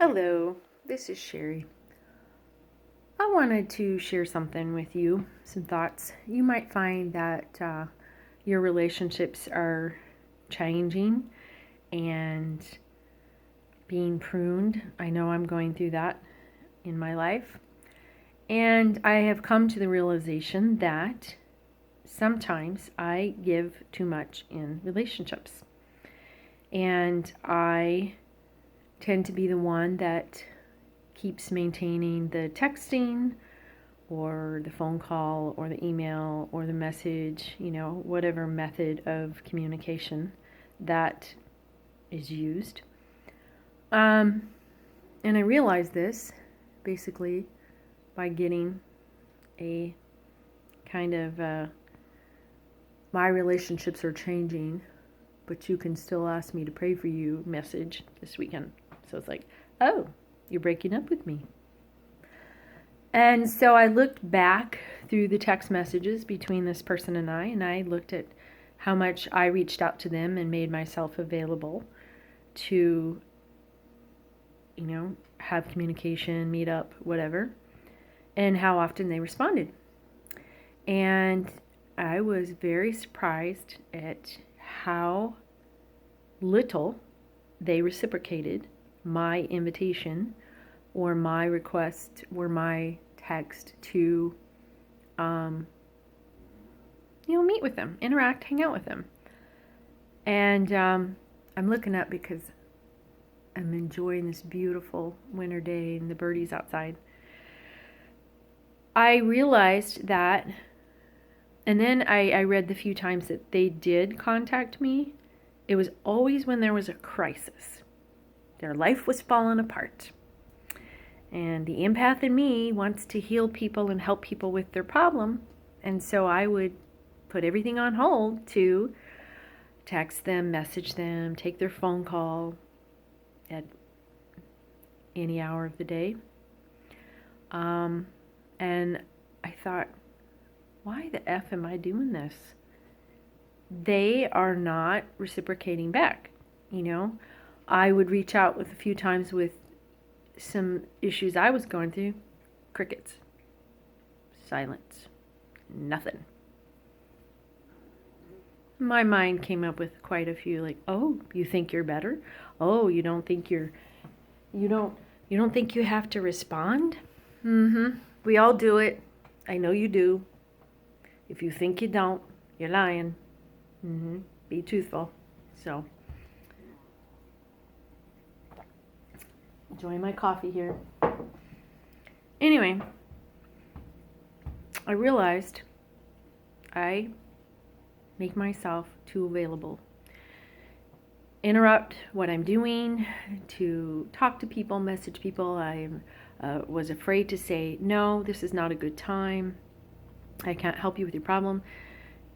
Hello, this is Sherry. I wanted to share something with you, some thoughts. You might find that your relationships are changing and being pruned. I know I'm going through that in my life. And I have come to the realization that sometimes I give too much in relationships. And I tend to be the one that keeps maintaining the texting or the phone call or the email or the message, whatever method of communication that is used. And I realized this basically by getting a kind of my relationships are changing, but you can still ask me to pray for you message this weekend. So it's like, oh, you're breaking up with me. And so I looked back through the text messages between this person and I looked at how much I reached out to them and made myself available to, have communication, meet up, whatever, and how often they responded. And I was very surprised at how little they reciprocated my invitation or my request or my text to meet with them, interact, hang out with them. And I'm looking up because I'm enjoying this beautiful winter day and the birdies outside. I realized that, and then I read the few times that they did contact me, it was always when there was a crisis. Their life was falling apart. And the empath in me wants to heal people and help people with their problem. And so I would put everything on hold to text them, message them, take their phone call at any hour of the day. And I thought, why the F am I doing this? They are not reciprocating back. I would reach out with a few times with some issues I was going through. Crickets. Silence. Nothing. My mind came up with quite a few, like, oh, you think you're better? Oh, you don't think you think you have to respond? We all do it. I know you do. If you think you don't, you're lying. Be truthful. So, enjoying my coffee here. Anyway, I realized I make myself too available. Interrupt what I'm doing to talk to people, message people. I was afraid to say, no, this is not a good time. I can't help you with your problem.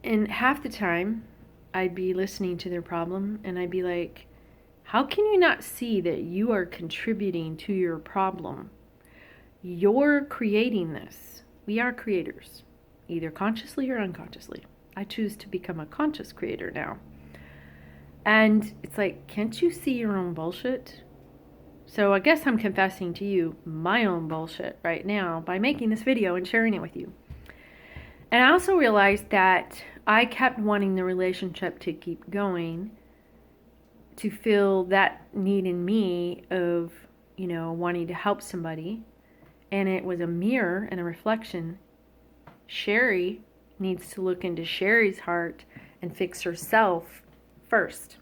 And half the time, I'd be listening to their problem and I'd be like, how can you not see that you are contributing to your problem? You're creating this. We are creators, either consciously or unconsciously. I choose to become a conscious creator now. And it's like, can't you see your own bullshit? So I guess I'm confessing to you my own bullshit right now by making this video and sharing it with you. And I also realized that I kept wanting the relationship to keep going to fill that need in me of, wanting to help somebody. And it was a mirror and a reflection. Sherry needs to look into Sherry's heart and fix herself first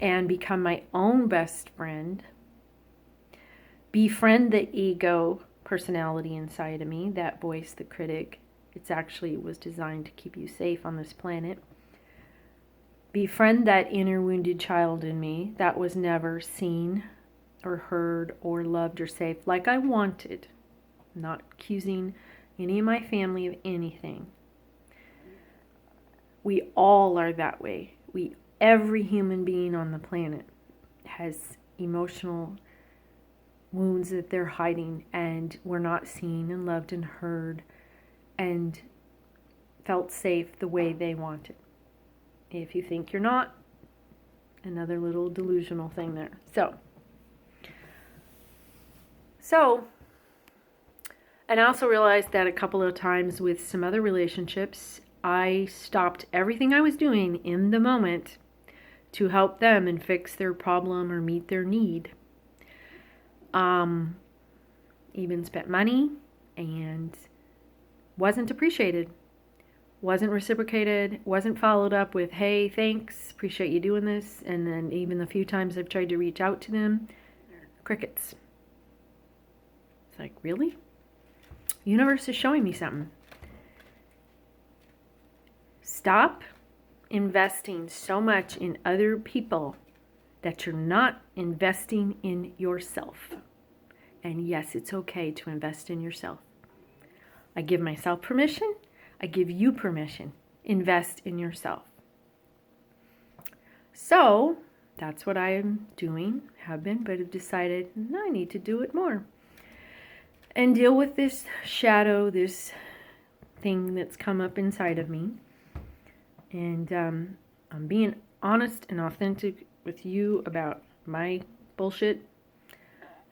and become my own best friend. Befriend the ego personality inside of me, that voice, the critic. It was designed to keep you safe on this planet. Befriend that inner wounded child in me that was never seen or heard or loved or safe like I wanted. I'm not accusing any of my family of anything. We all are that way. Every human being on the planet has emotional wounds that they're hiding, and we're not seen and loved and heard and felt safe the way they wanted. If you think you're not, another little delusional thing there. So, So, and I also realized that a couple of times with some other relationships, I stopped everything I was doing in the moment to help them and fix their problem or meet their need. Even spent money and wasn't appreciated, wasn't reciprocated, wasn't followed up with, hey, thanks, appreciate you doing this. And then even the few times I've tried to reach out to them, crickets. It's like, really? Universe is showing me something. Stop investing so much in other people that you're not investing in yourself. And yes, it's okay to invest in yourself. I give myself permission. I give you permission. Invest in yourself. So that's what I am doing, have been, but have decided I need to do it more. And deal with this shadow, this thing that's come up inside of me. And I'm being honest and authentic with you about my bullshit.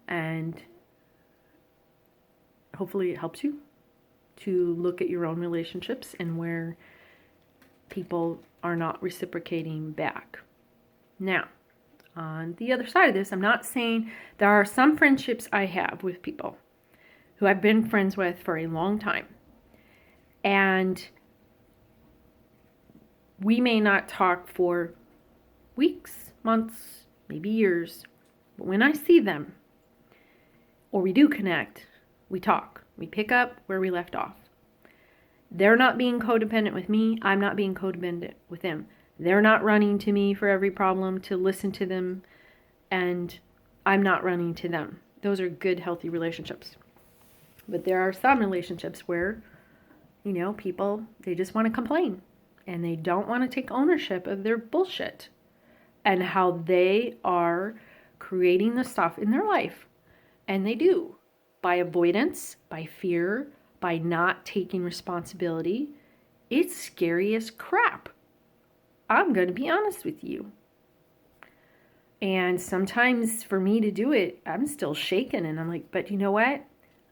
And hopefully it helps you to look at your own relationships and where people are not reciprocating back. Now, on the other side of this, I'm not saying there are some friendships I have with people who I've been friends with for a long time. And we may not talk for weeks, months, maybe years. But when I see them, or we do connect, we talk. We pick up where we left off. They're not being codependent with me. I'm not being codependent with them. They're not running to me for every problem to listen to them. And I'm not running to them. Those are good, healthy relationships. But there are some relationships where, people, they just want to complain. And they don't want to take ownership of their bullshit and how they are creating the stuff in their life. And they do. By avoidance, by fear, by not taking responsibility. It's scary as crap. I'm going to be honest with you. And sometimes for me to do it, I'm still shaken. And I'm like, but you know what?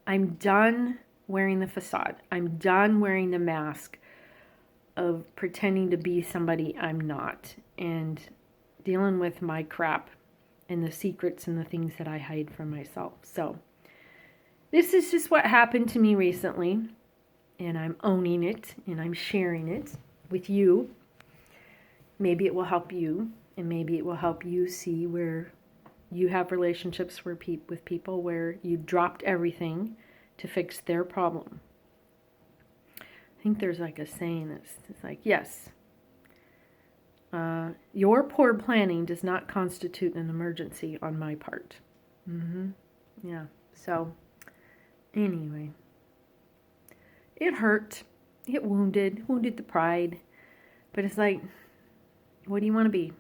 I'm done wearing the facade. I'm done wearing the mask of pretending to be somebody I'm not and dealing with my crap and the secrets and the things that I hide from myself. So this is just what happened to me recently, and I'm owning it and I'm sharing it with you. Maybe it will help you, and maybe it will help you see where you have relationships with people where you dropped everything to fix their problem. I think there's like a saying that's like, yes, your poor planning does not constitute an emergency on my part. Yeah. So anyway, it hurt. It wounded the pride. But it's like, what do you want to be?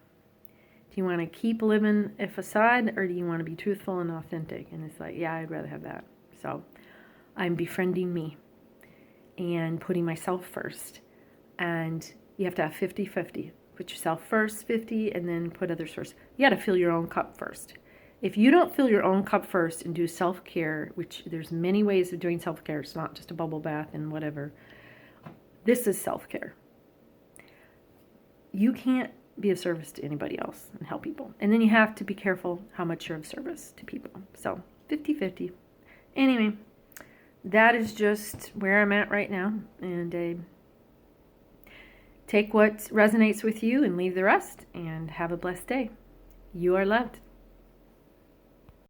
Do you want to keep living a facade, or do you want to be truthful and authentic? And it's like, yeah, I'd rather have that. So I'm befriending me and putting myself first. And you have to have 50-50. Put yourself first, 50, and then put others first. You got to fill your own cup first. If you don't fill your own cup first and do self-care, which there's many ways of doing self-care, it's not just a bubble bath and whatever. This is self-care. You can't be of service to anybody else and help people. And then you have to be careful how much you're of service to people. So 50-50. Anyway, that is just where I'm at right now. And take what resonates with you and leave the rest. And have a blessed day. You are loved.